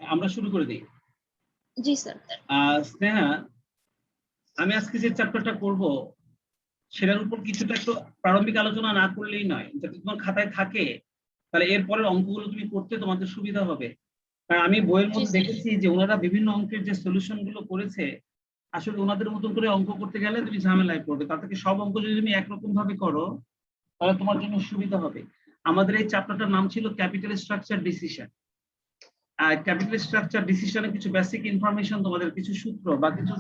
আমরা শুরু করে দিই। জি স্যার। স্নেহা, আমি আজকে যে চ্যাপ্টারটা করব সেটার উপর কিছুটা একটু প্রারম্ভিক আলোচনা না করলেই নয়। যদি তোমার খাতায় থাকে তাহলে এরপরের অঙ্কগুলো তুমি করতে তোমাদের সুবিধা হবে। কারণ আমি বইয়ের মধ্যে দেখেছি যে ওনারা বিভিন্ন অঙ্কের যে সলিউশন গুলো করেছে, আসলে ওনাদের মতন করে অঙ্ক করতে গেলে তুমি ঝামেলায় পড়বে। তার থেকে সব অঙ্ক যদি তুমি একরকম ভাবে করো তাহলে তোমার জন্য সুবিধা হবে। আমাদের এই চ্যাপ্টারটার নাম ছিল ক্যাপিটাল স্ট্রাকচার ডিসিশন। আর ক্যাপিটাল স্ট্রাকচার ডিসিশনে কিছু বেসিক ইনফরমেশন, তোমাদের কিছু সূত্র বা কিছু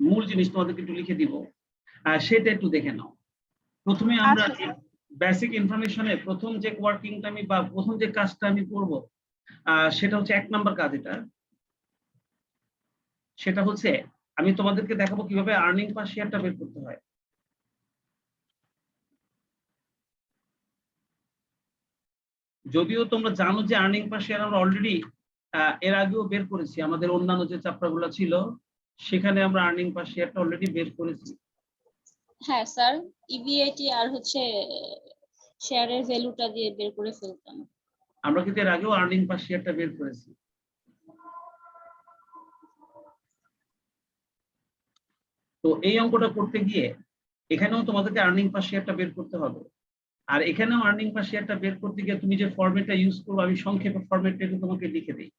মূল জিনিস তোমাদেরকে একটু লিখে দিব, সেটা একটু দেখে নাও। প্রথমে আমরা বেসিক ইনফরমেশনে প্রথম যে ওয়ার্কিংটা আমি বা প্রথম যে কাজটা আমি করব সেটা হচ্ছে 1 নাম্বার কাজ। সেটা হচ্ছে আমি তোমাদেরকে দেখাবো কিভাবে আর্নিং পার শেয়ারটা বের করতে হয়। যদিও তোমরা জানো যে আর্নিং পার শেয়ার আমরা অলরেডি এর আগেও বের করেছি, আমাদের অন্যান্য যে চ্যাপ্টারগুলো ছিল সেখানে আমরা আর্নিং পার শেয়ারটা অলরেডি বের করেছি। হ্যাঁ স্যার, ইবিআইটি আর হচ্ছে শেয়ারের ভ্যালুটা দিয়ে বের করে ফেলতাম। আমরা কিন্তু এর আগেও আর্নিং পার শেয়ারটা বের করেছি। তো এই অঙ্কটা করতে গিয়ে এখানেও তোমাদেরকে আর্নিং পার শেয়ারটা বের করতে হবে। আর এখানেও আর্নিং পার শেয়ারটা বের করতে গিয়ে তুমি যে ফরম্যাটটা ইউজ করবে আমি সংক্ষেপে ফরম্যাটটা তোমাকে লিখে দিই।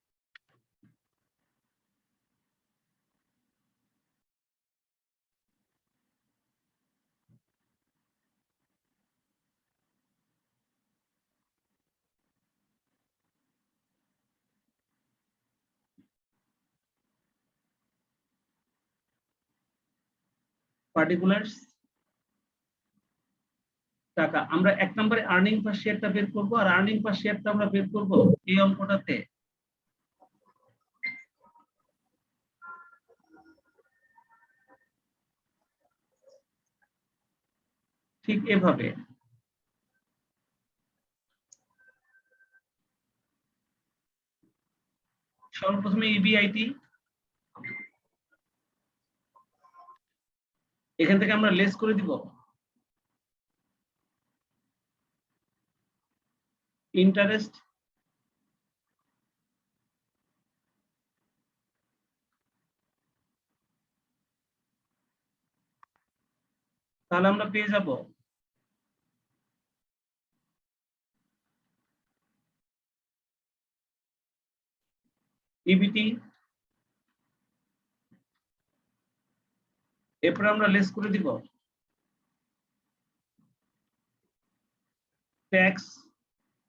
পার্টিকুলারস টাকা, আমরা 1 নম্বরে আর্নিং পার শেয়ারটা বের করব। আর আর্নিং পার শেয়ারটা আমরা বের করব এই অঙ্কটাতে ঠিক এভাবে। সর্বপ্রথমে ইবিআইটি, এখান থেকে আমরা লেস করে দিব ইন্টারেস্ট, তাহলে আমরা পেয়ে যাব ইবিটি। এরপরে আমরা লেস করে দিব ট্যাক্স,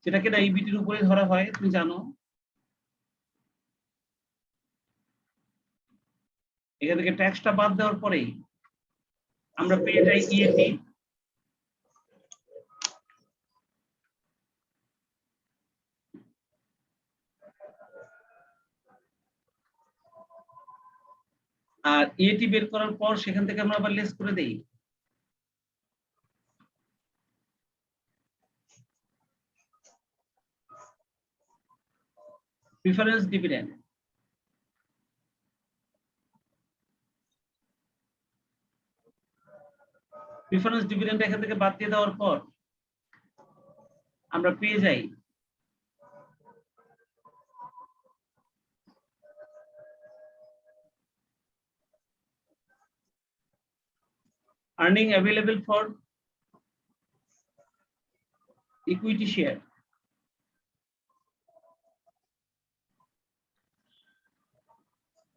যেটাকে না ইবিটির উপরে ধরা হয় তুমি জানো। এখান থেকে ট্যাক্সটা বাদ দেওয়ার পরেই আমরা পেয়ে যাই ইএটি। আর ইএটি বের করার পর সেখান থেকে আমরা আবার লেস করে দেই প্রিফারেন্স ডিভিডেন্ড। প্রিফারেন্স ডিভিডেন্ড এখান থেকে বাদ দিয়ে দেওয়ার পর আমরা পেয়ে যাই earning available for equity share।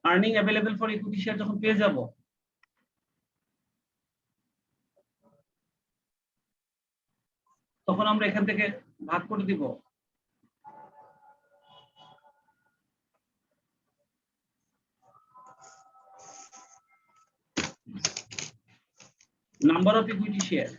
earning available for equity share যখন পেয়ে যাব তখন আমরা এখান থেকে ভাগ করে দিব নাম্বার অফ ইকুইটি শেয়ার।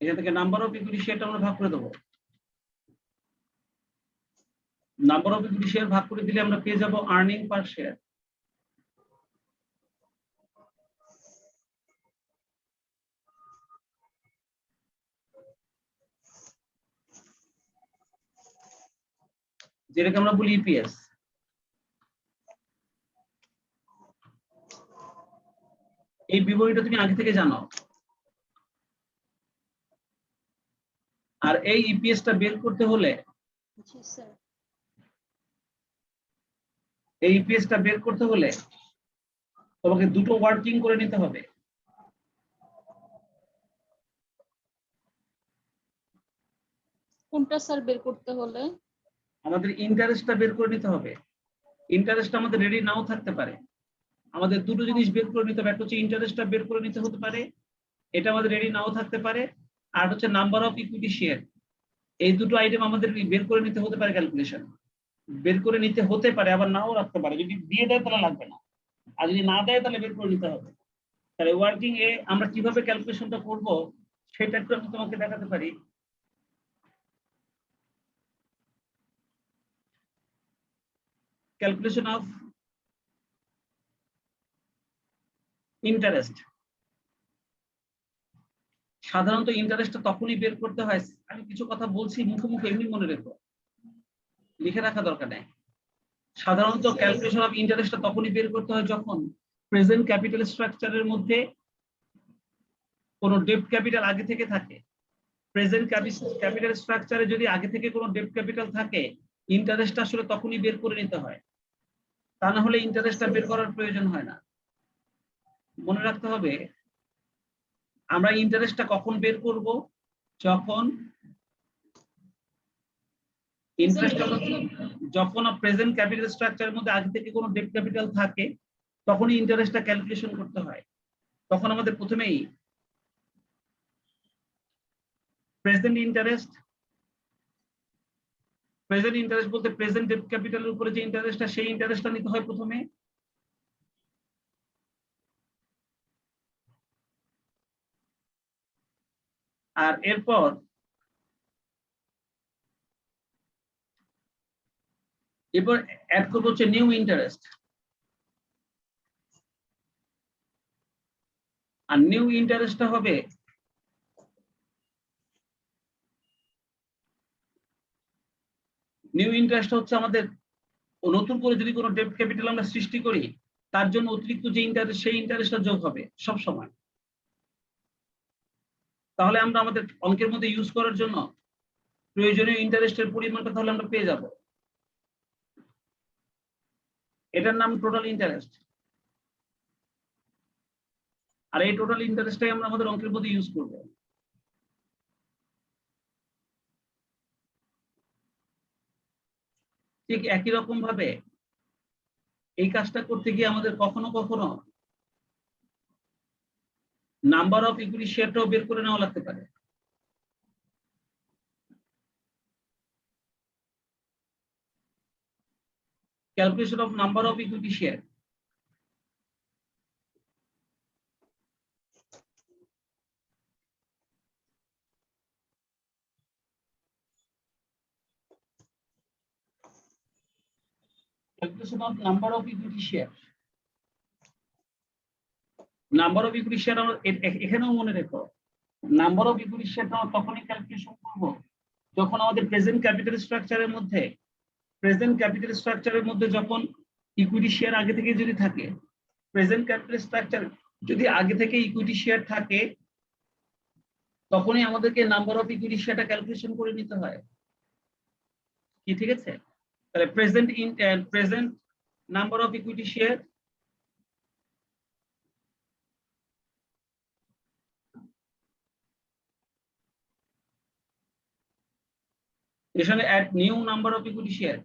এখান থেকে নাম্বার অফ ইকুইটি শেয়ারটা আমরা ভাগ করে দেবো। নাম্বার অফ ইকুইটি শেয়ার ভাগ করে দিলে আমরা পেয়ে যাব আর্নিং পার শেয়ার। যেটাকে আমরা বলি ইপিএস। এই বিবরণীটা তুমি আগে থেকে জানো। আর এই ইপিএসটা বের করতে হলে জি স্যার। এই ইপিএসটা বের করতে হলে তোমাকে দুটো ওয়ার্কিং করে নিতে হবে। কোনটা স্যার বের করতে হলে? আমাদের ইন্টারেস্টটা বের করে নিতে হবে। ইন্টারেস্টটা আমাদের রেডি নাও থাকতে পারে। আমাদের দুটো জিনিস বের করে নিতে হবে, একটা হচ্ছে ইন্টারেস্টটা বের করে নিতে হতে পারে, এটা আমাদের রেডি নাও থাকতে পারে। আর হচ্ছে নাম্বার অফ ইকুইটি শেয়ার, এই দুটো আইটেম আমাদের বের করে নিতে হতে পারে। ক্যালকুলেশন বের করে নিতে হতে পারে, আবার নাও রাখতে পারে। যদি দিয়ে দেয় তাহলে লাগবে না, আর যদি না দেয় তাহলে বের করে নিতে হবে। তাহলে ওয়ার্কিং এ আমরা কিভাবে ক্যালকুলেশনটা করব সেটা একটু আমি তোমাকে দেখাতে পারি। Calculation of interest. সাধারণত ইন্টারেস্টটা তখনই বের করতে হয়, আমি কিছু কথা বলছি মুখে মুখে এমনি মনে রেখো, লিখে রাখা দরকার নেই। সাধারণত ক্যালকুলেশন অফ ইন্টারেস্টটা তখনই বের করতে হয় যখন প্রেজেন্ট ক্যাপিটাল স্ট্রাকচারের মধ্যে কোনো ডেপ্ট ক্যাপিটাল আগে থেকে থাকে। প্রেজেন্ট ক্যাপিটাল স্ট্রাকচারে যদি আগে থেকে কোনো ডেপ্ট ক্যাপিটাল থাকে, ইন্টারেস্ট আসলে তখনই বের করে নিতে হয়, তা না হলে ইন্টারেস্টটা বের করার প্রয়োজন হয় না। মনে রাখতে হবে আমরা ইন্টারেস্টটা কখন বের করব, যখন যখন প্রেজেন্ট ক্যাপিটাল স্ট্রাকচারের মধ্যে আগে থেকে কোনো ডেপ্ট ক্যাপিটাল থাকে, তখনই ইন্টারেস্টটা ক্যালকুলেশন করতে হয়। তখন আমাদের প্রথমেই প্রেজেন্ট ইন্টারেস্ট বলতে প্রেজেন্ট ডেপ্ট ক্যাপিটালের উপরে যে ইন্টারেস্টটা, সেই ইন্টারেস্টটা নিতে হয় প্রথমে। আর এরপর অ্যাড করবো হচ্ছে নিউ ইন্টারেস্ট। আর নিউ ইন্টারেস্টটা হবে হচ্ছে আমাদের নতুন করে যদি কোনো ডেপ্ট ক্যাপিটাল আমরা সৃষ্টি করি, তার জন্য অতিরিক্ত যে ইন্টারেস্ট, সেই ইন্টারেস্টটা যোগ হবে সব সময়। তাহলে আমরা আমাদের অঙ্কের মধ্যে ইউজ করার জন্য প্রয়োজনীয় ইন্টারেস্টের পরিমাণটা তাহলে আমরা পেয়ে যাব। এটার নাম টোটাল ইন্টারেস্ট। আর এই টোটাল ইন্টারেস্টটাই আমরা আমাদের অঙ্কের মধ্যে ইউজ করব। ঠিক একই রকম ভাবে এই কাজটা করতে গিয়ে আমাদের কখনো কখনো নাম্বার অফ ইকুইটি শেয়ারটাও বের করে নেওয়া লাগতে পারে। Calculation of number of equity share. Calculation of number of equity share. Number of equity share আমরা এখানেও মনে রেখো, নাম্বার অফ ইকুইটি শেয়ারটা আমরা তখনই ক্যালকুলেশন করব যখন আমাদের প্রেজেন্ট ক্যাপিটাল স্ট্রাকচারের মধ্যে যখন ইকুইটি শেয়ার আগে থেকে যদি থাকে, প্রেজেন্ট ক্যাপিটাল স্ট্রাকচার যদি আগে থেকে ইকুইটি শেয়ার থাকে, তখনই আমাদেরকে নাম্বার অফ ইকুইটি শেয়ারটা ক্যালকুলেশন করে নিতে হয়। কি ঠিক আছে? তাহলে present number of equity share এখানে add new number of equity share.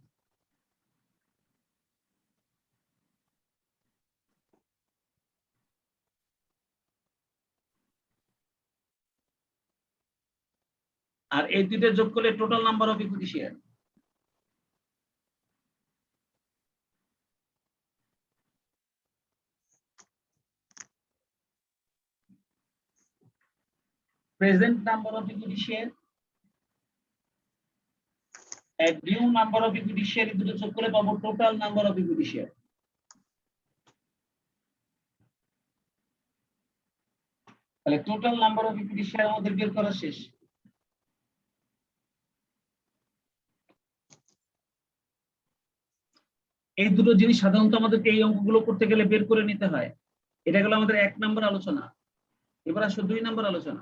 আর এই দুইটা যোগ করলে total number of equity share. Present number of equity share and new number of equity share, এই দুটো যোগ করে পাবো total number of equity share. তাহলে total number of equity share আমাদের বের করা শেষ। এই দুটো জিনিস সাধারণত আমাদেরকে এই অঙ্কগুলো করতে গেলে বের করে নিতে হয়। এটা গেল আমাদের 1 নম্বর আলোচনা। এবার আসো 2 নম্বর আলোচনা।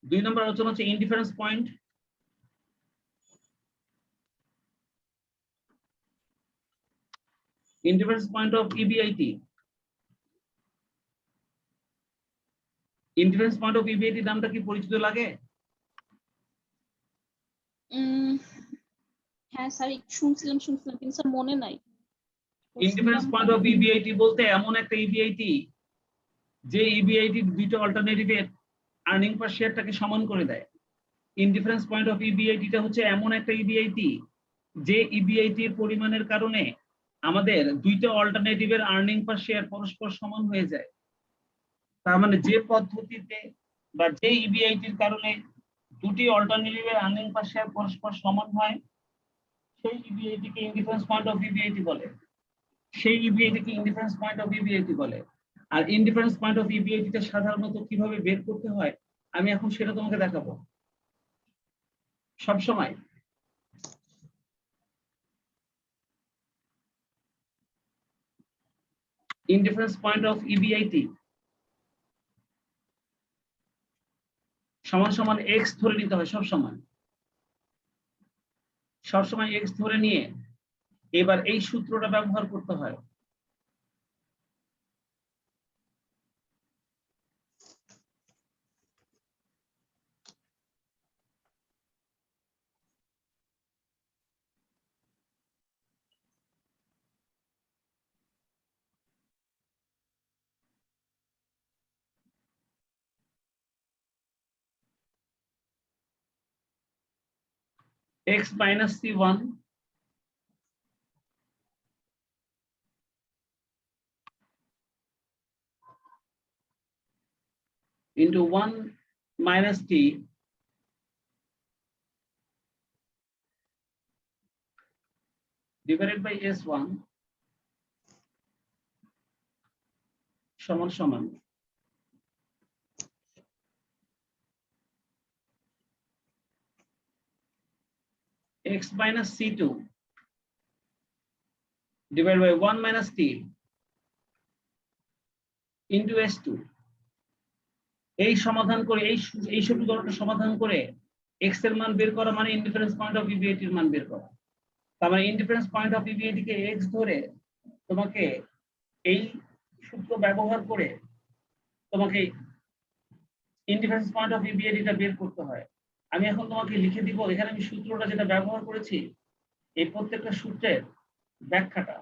দুই নম্বর আলোচনা হচ্ছে indifference point. Indifference point of EBIT. Indifference point of EBIT নামটা কি পরিচিত লাগে? হ্যাঁ স্যার, শুনছিলাম কিন্তু স্যার মনে নাই। ইনডিফারেন্স পয়েন্ট অফ ইবিআইটি বলতে এমন একটা ইবিআইটি যে ইবিআইটি দুইটা অল্টারনেটিভের আর্নিং পার শেয়ারটাকে সমান করে দেয়। ইনডিফারেন্স পয়েন্ট অফ ইবিআইটিটা হচ্ছে এমন একটা ইবিআইটি যে ইবিআইটির পরিমাণের কারণে আমাদের দুইটা অল্টারনেটিভের আর্নিং পার শেয়ার পরস্পর সমান হয়ে যায়। তার মানে যে পদ্ধতিতে বা যে ইবিআইটির কারণে দুটি অল্টারনেটিভের আর্নিং পার শেয়ার পরস্পর সমান হয় সেই ইবিআইটিকে ইনডিফারেন্স পয়েন্ট অফ ইবিআইটি বলে। সেই ইবিআইটিকে ইনডিফারেন্স পয়েন্ট অফ ইবিআইটি বলে। আর ইনডিফারেন্স পয়েন্ট অফ ইবিআইটিটা সাধারণত কিভাবে বের করতে হয় আমি এখন সেটা তোমাকে দেখাবো। সব সময় ইনডিফারেন্স পয়েন্ট অফ ইবিআইটি সমান সমান এক্স ধরে নিতে হয়। সবসময় এক্স ধরে নিয়ে এবার এই সূত্রটা ব্যবহার করতে হয়। x minus c1 into 1 minus t divided by s1 সমান সমান x minus c2 divided by 1 minus t into s2। এই সমাধান করে এই সমীকরণটা সমাধান করে x এর মান বের করা মানে ইনডিফারেন্স পয়েন্ট অফ ইবিআইটি এর মান বের করা। তার মানে indifference point of EBIT K x ধরে তোমাকে এই সূত্র ব্যবহার করে তোমাকে ইনডিফারেন্স পয়েন্ট অফ ইবিআইটিটা বের করতে হয়। আমি এখন তোমাকে লিখে দিব এখানে আমি সূত্রটা যেটা ব্যবহার করেছি এই প্রত্যেকটা সূত্রের ব্যাখ্যাটা।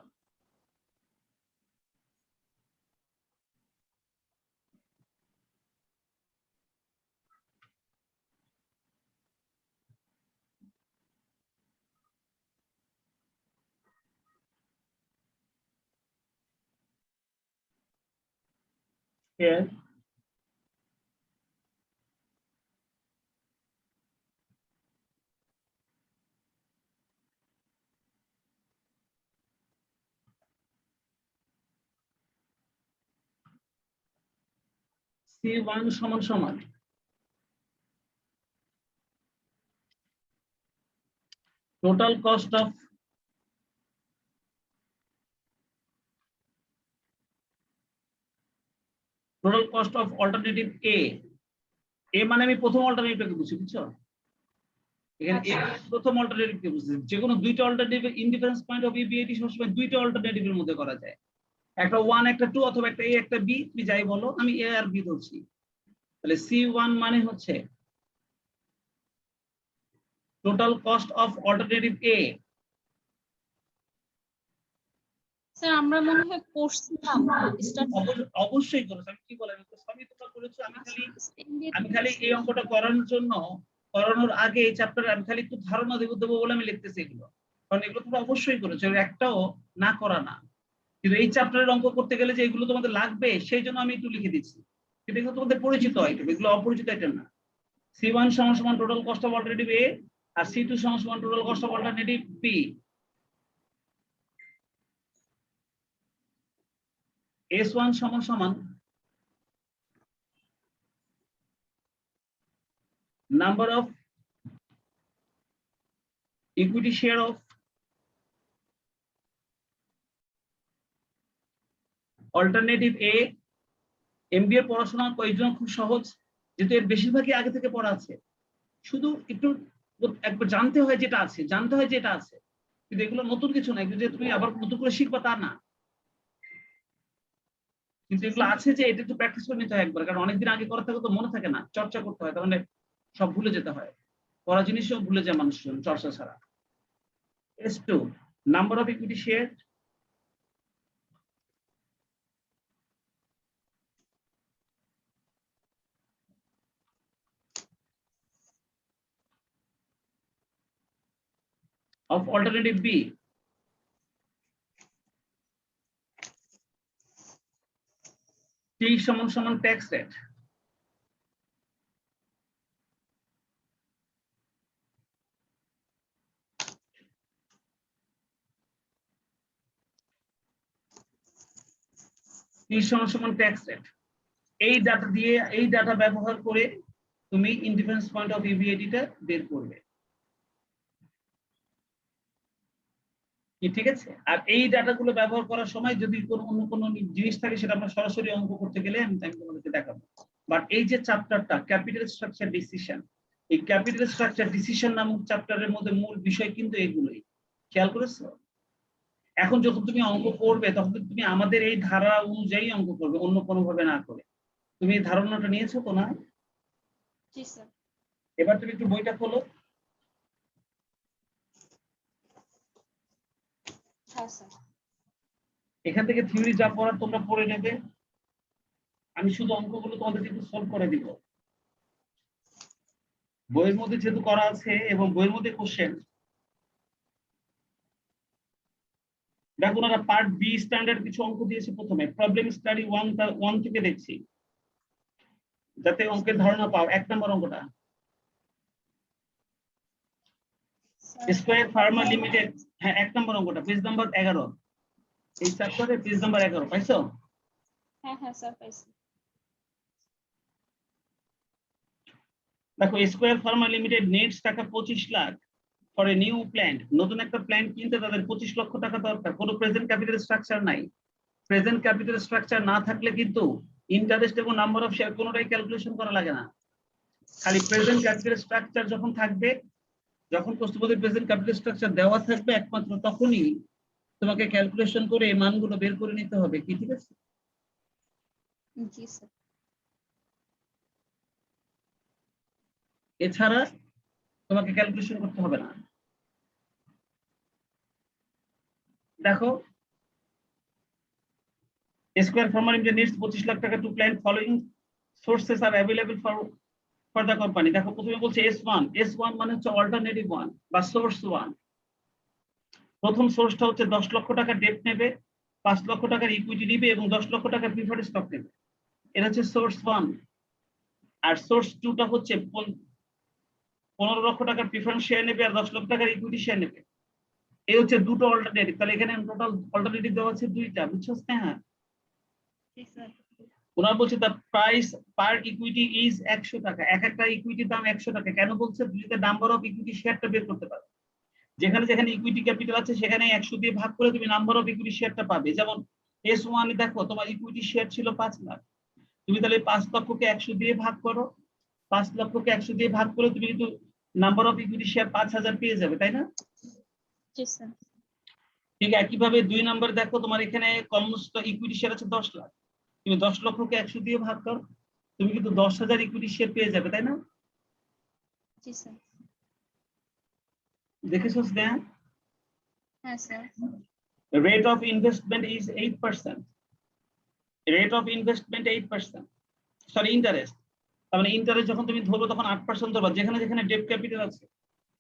Here C1 সমান সমান total cost of alternative A। এ মানে আমি প্রথম অল্টারনেটিভটাকে বুঝি, বুঝছো? এখানে এ প্রথম অল্টারনেটিভকে বুঝছি। যে কোনো দুইটা alternative indifference point of EBIT সবসময় দুইটা অল্টারনেটিভের মধ্যে করা যায়। একটা 1 একটা 2 অথবা একটা A একটা B, তুমি যাই বলো, আমি A আর B ধরছি। তাহলে C1 মানে হচ্ছে total cost of alternative A। Sir আমরা মনে হয় পড়ছিলাম অবশ্যই করেছো। আমি কি বললাম সবই তোমরা করেছো। আমি খালি এই অঙ্কটা করানোর আগে এই চ্যাপ্টারে আমি খালি একটু ধারণা দেবো বলে আমি লিখতেছি এগুলো, কারণ এগুলো তোমরা অবশ্যই করেছো, একটাও না করা না। কিন্তু এই চ্যাপ্টারের অঙ্ক করতে গেলে যে এগুলো তোমাদের লাগবে সেই জন্য আমি একটু লিখে দিচ্ছি। কিন্তু এগুলো তোমাদের পরিচিত আইটেম, এগুলো অপরিচিত আইটেম না। C1 সমান সমান total cost of alternative A আর C2 সমান সমান total cost of alternative B। S1 সমান সমান number of equity share of alternative A, MBA পড়াশোনা কয়েকজন খুব সহজ, যেহেতু এর বেশিরভাগই আগে থেকে পড়া আছে, শুধু একটু একবার জানতে হয় যেটা আছে, জানতে হয় যেটা আছে, কিন্তু এগুলো নতুন কিছু না, যে তুমি আবার নতুন করে শিখবা তা না, কিন্তু এগুলো আছে যে এটা একটু প্র্যাকটিস করে নিতে হয় একবার, কারণ অনেকদিন আগে করা থাকে তো মনে থাকে না, চর্চা করতে হয়, তাহলে সব ভুলে যেতে হয়, পড়া জিনিসও ভুলে যায় মানুষজন চর্চা ছাড়া। S2 number of equity share of alternative B, T সমান সমান tax rate, T সমান সমান tax rate, এই ডাটা দিয়ে, এই ডাটা ব্যবহার করে তুমি ইন্ডিপেন্ডেন্স পয়েন্ট অফ ইভিএটিটা বের করবে, কি ঠিক আছে? আর এই ডাটাগুলো ব্যবহার করার সময় যদি অন্য কোনো জিনিস থাকে সেটা আমরা সরাসরি অঙ্ক করতে গেলে আমি তোমাদেরকে দেখাবো। বাট এই যে চ্যাপ্টারটা ক্যাপিটাল স্ট্রাকচার ডিসিশন, এই ক্যাপিটাল স্ট্রাকচার ডিসিশন নামক চ্যাপ্টারের মধ্যে মূল বিষয় কিন্তু এগুলোই, খেয়াল করেছো? এখন যখন তুমি অঙ্ক করবে তখন তুমি আমাদের এই ধারা অনুযায়ী অঙ্ক করবে, অন্য কোনো ভাবে না করে। তুমি এই ধারণাটা নিয়েছো তো না? জি স্যার। এবার তুমি একটু বইটা খোলো। হ্যাঁ স্যার। এখান থেকে থিওরি যা পড়ার তোমরা পড়ে নেবে, আমি শুধু অঙ্কগুলো তোমাদেরকে একটু সলভ করে দিব। বইয়ের মধ্যে যেহেতু করা আছে এবং বইয়ের মধ্যে কোশ্চেন, দেখো ওনারা পার্ট বি স্ট্যান্ডার্ড কিছু অঙ্ক দিয়েছে, প্রথমে প্রবলেম স্টাডি 1 থেকে দেখছি যাতে অঙ্কের ধারণা পাও। 1 নম্বর অঙ্কটা স্কয়ার ফার্মা লিমিটেড, হ্যাঁ 1 নম্বর অঙ্কটা পেজ নাম্বার 11, এই চ্যাপ্টারে পেজ নাম্বার 11 পাইছো? হ্যাঁ হ্যাঁ স্যার পাইছি। দেখো স্কয়ার ফার্মা লিমিটেড নেটস টাকা 25 lakh for a new plant, নতুন একটা প্ল্যান্ট কিনতে তাদের 25 লক্ষ টাকা দরকার, কোনো প্রেজেন্ট ক্যাপিটাল স্ট্রাকচার নাই। প্রেজেন্ট ক্যাপিটাল স্ট্রাকচার না থাকলে কিন্তু ইন্টারেস্ট এবং নাম্বার অফ শেয়ার কোনোটাই ক্যালকুলেশন করা লাগে না, খালি প্রেজেন্ট ক্যাপিটাল স্ট্রাকচার যখন থাকবে, যখন প্রশ্নপত্রে প্রেজেন্ট ক্যাপিটাল স্ট্রাকচার দেওয়া থাকবে একমাত্র তখনই তোমাকে ক্যালকুলেশন করে এই মানগুলো বের করে নিতে হবে, কি ঠিক আছে? জি স্যার। এছাড়া তোমাকে ক্যালকুলেশন করতে হবে না। দেখো Square Pharma Limited needs 25 lakh টাকা to plan, following sources are available for the company. দেখো প্রথমে বলছে S1 মানে হচ্ছে অল্টারনেটিভ 1 বা সোর্স 1। প্রথম সোর্সটা হচ্ছে 10 লক্ষ টাকা ডেট নেবে, 5 লক্ষ টাকার ইকুইটি নিবে এবং 10 লক্ষ টাকার প্রিফার্ড স্টক নেবে, এটা হচ্ছে সোর্স 1। আর সোর্স 2টা হচ্ছে 15 লক্ষ টাকার প্রিফারেন্স শেয়ার নেবে আর 10 লক্ষ টাকার ইকুইটি শেয়ার নেবে। এই হচ্ছে দুটো অল্টারনেটিভ, তাহলে এখানে টোটাল অল্টারনেটিভ দেওয়া আছে 2টা, বুঝছো? হ্যাঁ ওনার বলছে the price per equity is 100 টাকা, একটা ইকুইটির দাম 100 টাকা। কেন বলছে? দুইটা নাম্বার অফ ইকুইটি শেয়ারটা বের করতে পারবে, যেখানে যেখানে ইকুইটি ক্যাপিটাল আছে সেখানে 100 দিয়ে ভাগ করে তুমি নাম্বার অফ ইকুইটি শেয়ারটা পাবে। যেমন S1 এ দেখো তোমার ইকুইটি শেয়ার ছিল 5 লাখ, তুমি তাহলে 5 লক্ষকে 100 দিয়ে ভাগ করো, 5 লক্ষকে 100 দিয়ে ভাগ করে তুমি কিন্তু নাম্বার অফ ইকুইটি শেয়ার 5000 পেয়ে যাবে, তাই না? জি স্যার। ঠিক একইভাবে 2 নম্বর দেখো তোমার এখানে কমন ইকুইটি শেয়ার আছে 10 লাখ, তুমি 10 লক্ষকে 100 দিয়ে ভাগ করো, তুমি কিন্তু 10,000 ইকুইটি শেয়ার পেয়ে যাবে, তাই না? জি স্যার। দেখেছো স্নেহা? হ্যাঁ sir. Rate of investment is 8%, rate of investment 8%, sorry interest, তার মানে ইন্টারেস্ট যখন তুমি ধরবে তখন 8% ধরবা, যেখানে যেখানে ডেট ক্যাপিটাল আছে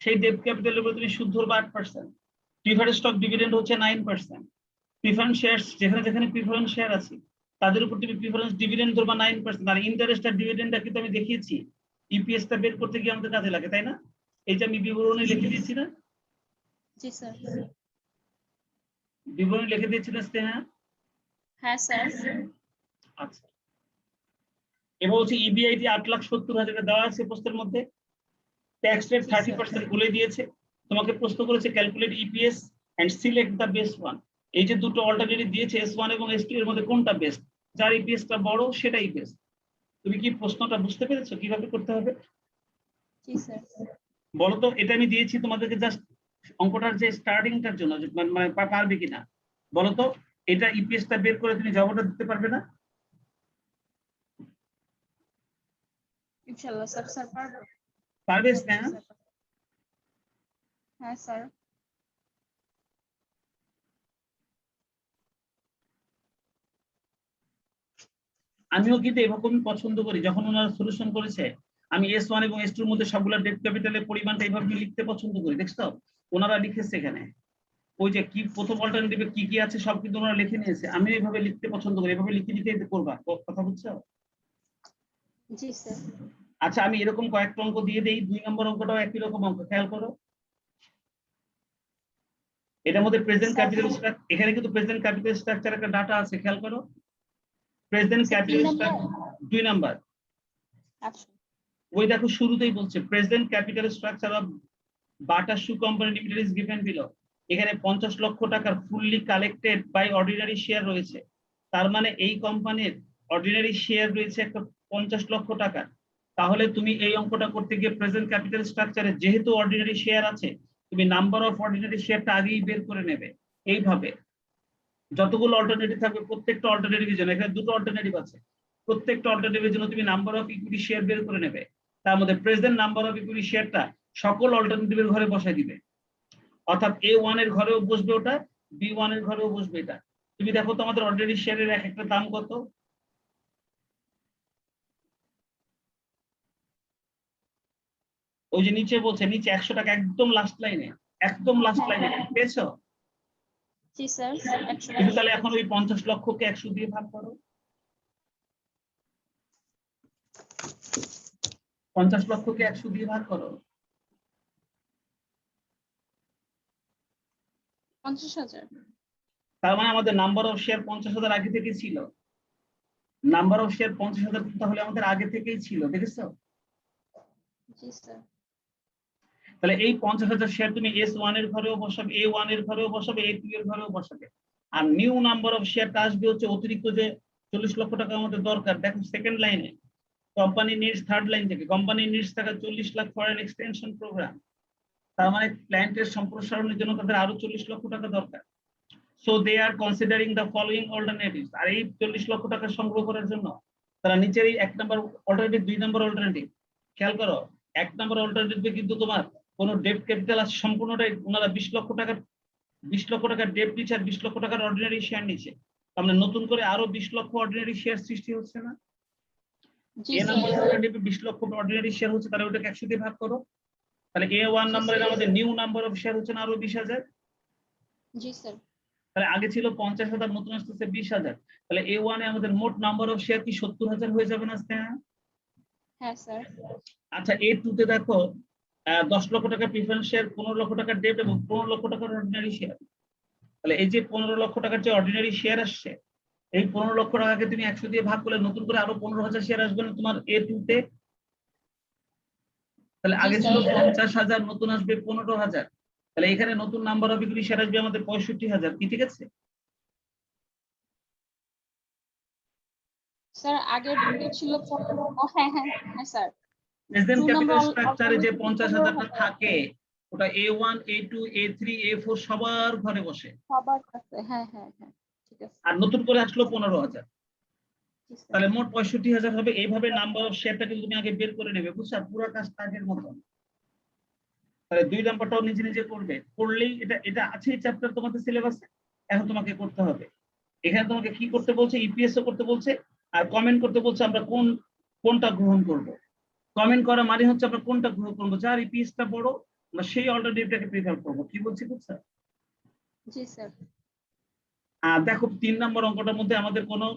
সেই ডেট ক্যাপিটালের উপর তুমি সুদ ধরবা 8%। প্রিফার্ড স্টক ডিভিডেন্ড হচ্ছে 9%। প্রিফারেন্স শেয়ারস, যেখানে যেখানে প্রিফারেন্স শেয়ার আছে তাদের উপর তুমি প্রিফারেন্স ডিভিডেন্ড ধরবা 9%। আর ইন্টারেস্ট আর ডিভিডেন্ডটা কিন্তু আমি দেখিয়েছি ইপিএস টা বের করতে গিয়ে আমাদের কাজে লাগে, তাই না? এই যে আমি বিবরণী লিখে দিয়েছি না? জি স্যার। বিবরণী লিখে দিয়েছি না স্নেহা? হ্যাঁ স্যার। আচ্ছা, এবার হচ্ছে ইবিআইটি 8,70,000 দেওয়া আছে পোস্টের মধ্যে, ট্যাক্স রেট জি, 30% বলে দিয়েছে। তোমাকে প্রশ্ন করেছে calculate EPS and select the best one. এই যে দুটো অল্টারনেটিভ দিয়েছে S1 এবং S2 এর মধ্যে কোনটা বেস্ট, যার ইপিএসটা বড় সেটাই বেস্ট। তুমি কি প্রশ্নটা বুঝতে পেরেছো কিভাবে করতে হবে? জি স্যার। বলো তো, এটা আমি দিয়েছি তোমাদেরকে জাস্ট অঙ্কটার যে স্টার্টিংটার জন্য, মানে পারবে কিনা বলো তো। এটা ইপিএসটা বের করে তুমি জবাবটা দিতে পারবে না? ইনশাআল্লাহ স্যার, স্যার পারবো। পারবে না? হ্যাঁ স্যার। আমিও কিন্তু এরকমই পছন্দ করি। যখন ওনারা সলিউশন করেছে, আমি S1 এবং S2 এর মধ্যে সবগুলা ডেট ক্যাপিটালের পরিমাণটা এইভাবে লিখতে পছন্দ করি। দেখছো ওনারা লিখেছে এখানে, ওই যে কি প্রথম অল্টারনেটিভে কি কি আছে সব কিন্তু ওনারা লিখে নিয়েছে। আমি এইভাবে লিখতে পছন্দ করি, এভাবে লিখে লিখে করবা। কথা বুঝছো? জি স্যার। আচ্ছা, আমি এরকম কয়েকটা অঙ্ক দিয়ে দেই। 2 নম্বর অঙ্কটাও একই রকম অঙ্ক, খেয়াল করো। এটার মধ্যে প্রেজেন্ট স্যার ক্যাপিটাল স্ট্রাকচার, এখানে কিন্তু প্রেজেন্ট ক্যাপিটাল স্ট্রাকচার একটা ডাটা আছে, খেয়াল করো। Present sir 3 capital number. Structure 2 number. আচ্ছা। ওই দেখো শুরুতেই বলছে present capital structure of Bata shoe company limited is given below. এখানে 50 লক্ষ টাকার fully collected by ordinary share রয়েছে। তার মানে এই কোম্পানির অর্ডিনারি শেয়ার রয়েছে একটা 50 লক্ষ টাকা। তাহলে তুমি এই অঙ্কটা করতে গিয়ে প্রেজেন্ট ক্যাপিটাল স্ট্রাকচারে যেহেতু অর্ডিনারি শেয়ার আছে, তুমি নাম্বার অফ অর্ডিনারি শেয়ারটা আগেই বের করে নেবে। এইভাবে যতগুলো অল্টারনেটিভ থাকবে প্রত্যেকটা অল্টারনেটিভের জন্য, এখানে দুটো অল্টারনেটিভ আছে, প্রত্যেকটা অল্টারনেটিভের জন্য তুমি নাম্বার অফ ইকুইটি শেয়ার বের করে নেবে। তার মধ্যে প্রেজেন্ট নাম্বার অফ ইকুইটি শেয়ারটা সকল অল্টারনেটিভের ঘরে বসাই দিবে। অর্থাৎ A1 এর ঘরেও বসবে ওটা, B1 এর ঘরেও বসবে এটা। তুমি দেখো তো আমাদের অর্ডিনারি শেয়ারের এক একটা দাম কত। ওই যে নিচে বলছে, নিচে 100 টাকা, একদম লাস্ট লাইনে, একদম লাস্ট হ্যাঁ লাইনে হ্যাঁ। পেয়েছো? জি স্যার। 100 তুমি টাকা তাহলে এখন পেয়েছি। ওই 50 লক্ষকে 100 দিয়ে ভাগ করো। 50 লক্ষকে 100 দিয়ে ভাগ করো। 50,000। তার মানে আমাদের নাম্বার অফ শেয়ার 50,000 আগে থেকেই ছিল। নাম্বার অফ শেয়ার 50,000 তাহলে আমাদের আগে থেকেই ছিল, দেখেছো? জি স্যার। তাহলে এই 50,000 শেয়ার তুমি S1 এর ঘরেও বসাবে, A1 এর ঘরেও বসাবে, A2 এর ঘরেও বসাবে। আর নিউ নাম্বার অফ শেয়ারটা আসবে হচ্ছে অতিরিক্ত যে 40 লক্ষ টাকা আমাদের দরকার। দেখো সেকেন্ড লাইনে কোম্পানি নিডস, থার্ড লাইন থেকে কোম্পানি নিডস টাকা 40 lakh for an extension programme. তার মানে প্ল্যান্টের সম্প্রসারণের জন্য তাদের আরো 40 লক্ষ টাকা দরকার। So they are considering the following alternatives. আর এই 40 লক্ষ টাকা সংগ্রহ করার জন্য তারা নিচের এই 1 নম্বর অল্টারনেটিভ, 2 নম্বর অল্টারনেটিভ খেয়াল করো। 1 নম্বর অল্টারনেটিভে কিন্তু তোমার কোন ডেট ক্যাপিটাল আছে সম্পূর্ণটাই ওনারা 20 লক্ষ টাকার ডেট নিচ্ছে আর 20 লক্ষ টাকার অর্ডিনারি শেয়ার নিচ্ছে। তার মানে নতুন করে আরো 20 লক্ষ অর্ডিনারি শেয়ার সৃষ্টি হচ্ছে না? জি এ স্যার। নম্বর অল্টারনেটিভে 20 লক্ষ অর্ডিনারি শেয়ার হচ্ছে, তাহলে ওটাকে 100 দিয়ে ভাগ করো। তাহলে A1 জি নম্বরের স্যার। আমাদের নিউ নাম্বার অফ শেয়ার হচ্ছে না আরো 20,000। জি স্যার। তাহলে আগে ছিল 50,000, নতুন আসতেছে 20,000। তাহলে A1 এ আমাদের মোট নাম্বার অফ শেয়ার কি 70,000 হয়ে যাবে না? হ্যাঁ স্যার। আচ্ছা, A2 তে দেখো 10 লক্ষ টাকা প্রিফারেন্স শেয়ার, 15 লক্ষ টাকার ডেট এবং 15 লক্ষ টাকার অর্ডিনারি শেয়ার। তাহলে এই যে 15 লক্ষ টাকার যে অর্ডিনারি শেয়ার আসছে, এই 15 লক্ষ টাকাকে তুমি 100 দিয়ে ভাগ করলে নতুন করে আরো 15,000 শেয়ার আসবে না তোমার A2 তে? তাহলে জি আগে ছিল স্যার। 50,000, নতুন আসবে 15,000। তাহলে এখানে নতুন নাম্বার অফ ইকুইটি শেয়ার আসবে আমাদের 65,000। কি ঠিক আছে? স্যার আগের তো ছিল ও হ্যাঁ হ্যাঁ হ্যাঁ স্যার। প্রেজেন্ট 2 ক্যাপিটাল নম্বর স্ট্রাকচারে যে অল্টারনেটিভে 50,000টা 15,000 থাকে, ওটা A1, A2, A3, A4 সবার ঘরে বসে। সবার কাছে। হ্যাঁ হ্যাঁ হ্যাঁ। ঠিক আছে। আর নতুন করে আসলো 15,000। জি স্যার। তাহলে মোট 65,000 হবে। এইভাবে নাম্বার অফ শেয়ারটা কিন্তু তুমি আগে বের করে নেবে, বুঝছো? আর পুরো কাজটা আগের মতন। তাহলে 2 নাম্বারটাও নিজে নিজে করবে, করলেই এটা এটা আছে এই চ্যাপ্টার তোমাদের সিলেবাসে। এখন তোমাকে করতে হবে। এখানে তোমাকে কি করতে বলছে? ইপিএস ও করতে বলছে আর কমেন্ট করতে বলছে আমরা কোনটা গ্রহণ করব। কমেন্ট করা মানে হচ্ছে আমরা কোনটা গ্রহণ করবো, যার ইপিএসটা বড় আমরা সেই অল্টারনেটিভটাকে প্রিফার করবো। কি বলছি বুঝছো? জি স্যার। আর দেখো 3 নম্বর অঙ্কটার মধ্যে আমাদের কোনো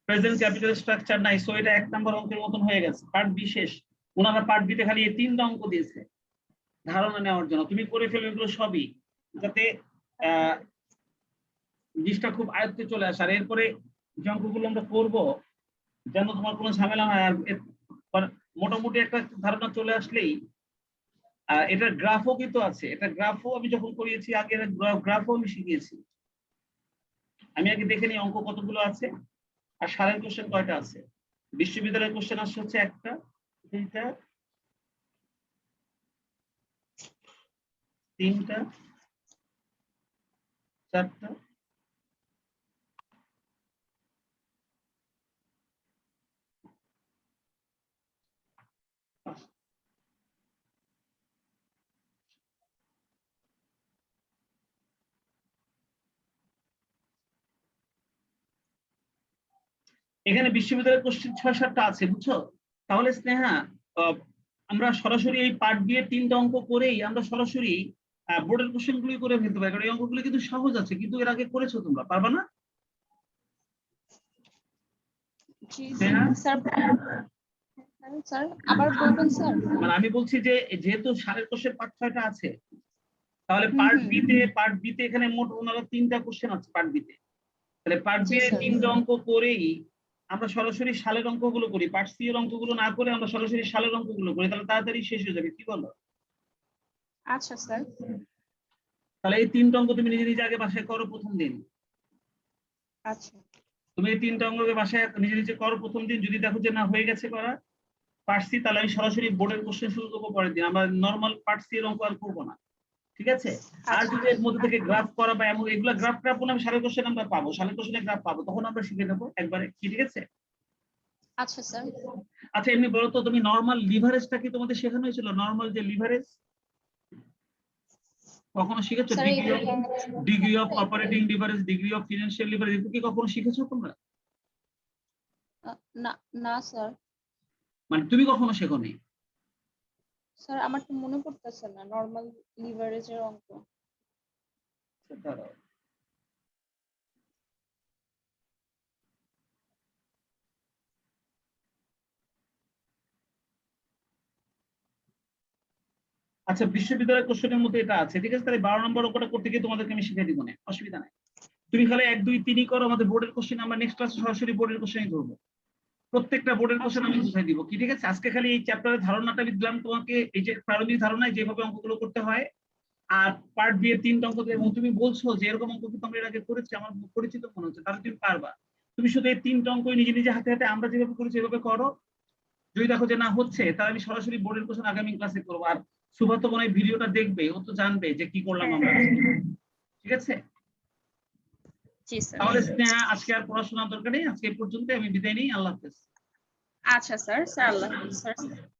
প্রেজেন্ট ক্যাপিটাল স্ট্রাকচার নাই, সো এটা 1 নম্বর অঙ্কের মতন হয়ে গেছে। পার্ট বি শেষ। ওনারা পার্ট বিতে খালি এই 3টা অঙ্ক দিয়েছে ধারণা নেওয়ার জন্য। তুমি করে ফেলবে এগুলো সবই, যাতে জিনিসটা খুব আয়ত্তে চলে আসে। আর এরপরে যে অঙ্কগুলো আমরা করবো যেন তোমার কোনো ঝামেলা হয়। আর মোটামুটি একটা ধারণা চলে আসলেই এটার গ্রাফও কিন্তু আছে। এটা গ্রাফও আমি যখন করিয়েছি আগে গ্রাফও আমি শিখিয়েছি। আমি আগে দেখে নিই অঙ্ক কতগুলো আছে আর সারের কোশ্চেন কয়টা আছে। বিশ্ববিদ্যালয়ের কোশ্চেন আসছে হচ্ছে একটা, দুইটা, তিনটা, চারটা, পাঁচটা। এখানে বিশ্ববিদ্যালয়ের কোশ্চেন ৬-৭টা আছে, বুঝছো? তাহলে স্নেহা, আমরা সরাসরি এই পার্ট বি এর ৩টা অঙ্ক করেই আমরা সরাসরি বোর্ডের কোশ্চেন গুলি করে ফেলতে পারি, কারণ এই অঙ্কগুলো কিন্তু সহজ আছে, কিন্তু এর আগে করেছো তোমরা, পারবা না? জি স্নেহা, স্যার। স্যার আবার বলবেন স্যার? মানে আমি বলছি যে যেহেতু সারের কোশ্চেন পার্ট 6টা আছে, তাহলে হুম হুম। পার্ট বি তে এখানে মোট ওনারা 3টা কোশ্চেন আছে পার্ট বি তে। তাহলে পার্ট বি জি এর স্যার। 3টা অঙ্ক করেই আমরা সরাসরি সালের অঙ্কগুলো করি, পার্ট সি এর অঙ্কগুলো না করে আমরা সরাসরি সালের অঙ্কগুলো করি, তাহলে তাড়াতাড়ি শেষ হয়ে যাবে, কি বলো? আচ্ছা স্যার। তাহলে এই 3টা অঙ্ক তুমি নিজে নিজে আগে বাসায় করো প্রথম দিন। আচ্ছা তুমি এই 3টা অঙ্ককে বাসায় নিজে নিজে করো প্রথম দিন, যদি দেখো যে না হয়ে গেছে করা পারছি, তাহলে আমি সরাসরি বোর্ডের কোশ্চেন শুরু করবো পরের দিন, আমরা নর্মাল পার্ট সি এর অঙ্ক আর করবো না, ঠিক আছে? আর আচ্ছা যদি এর মধ্যে থেকে গ্রাফ করা বা এমন এগুলা গ্রাফ আমি সালের কোশ্চেন আমরা পাবো, সালের কোশ্চেনে গ্রাফ পাবো, তখন আমরা শিখে নেবো একবারে, ঠিক আছে? আচ্ছা স্যার। আচ্ছা এমনি বলো তো, তুমি নর্মাল লিভারেজটা কি তোমাদের শেখানো হয়েছিল? নর্মাল যে লিভারেজ কখনো শিখেছো? Sir degree of operating leverage, degree of financial leverage, এগুলো কি কখনো শিখেছো তোমরা? না না স্যার। মানে তুমি কখনো শেখোনি? স্যার আমার তো মনে পড়তেছে না নরমাল লিভারেজের অঙ্ক। দাঁড়াও। আচ্ছা বিশ্ববিদ্যালয়ের কোশ্চেনের মধ্যে এটা আছে, ঠিক আছে? তাহলে 12 নম্বর অঙ্কটা করতে গিয়ে তোমাদেরকে আমি শিখিয়ে দিব না, অসুবিধা নাই। তুমি খালি 1 2 3 করো, আমাদের বোর্ডের কোশ্চেন আমরা নেক্সট ক্লাসে সরাসরি বোর্ডের কোশ্চেনই ধরবো। প্রত্যেকটা বোর্ডের কোশ্চেন আমি বুঝাই দিব, কি ঠিক আছে? আজকে খালি এই চ্যাপ্টারের ধারণাটা আমি দিলাম তোমাকে, এই যে প্রারম্ভিক ধারণায় যেভাবে অঙ্কগুলো করতে হয়, আর পার্ট বি এর 3টা অঙ্ক দিয়ে, এবং তুমি বলছো যে এরকম অঙ্ক কিন্তু আমরা এর আগে করেছি, আমার পরিচিত মনে হচ্ছে, তাহলে তুমি পারবা। তুমি শুধু এই 3টা অঙ্ক নিজে নিজে হাতে হাতে আমরা যেভাবে করেছি এভাবে করো, যদি দেখো যে না হচ্ছে, তাহলে আমি সরাসরি বোর্ডের কোশ্চেন আগামী ক্লাসে করবো। আর সুভাত মনে হয় ভিডিওটা দেখবে, ও তো জানবে যে কি করলাম আমরা, ঠিক আছে? জি স্যার। তাহলে স্নেহা আজকে আর পড়াশোনার দরকার নেই, আজকে এই পর্যন্ত, আমি বিদায় নিই, আল্লাহ হাফেজ। আচ্ছা স্যার। স্যার আল্লাহ হাফেজ স্যার।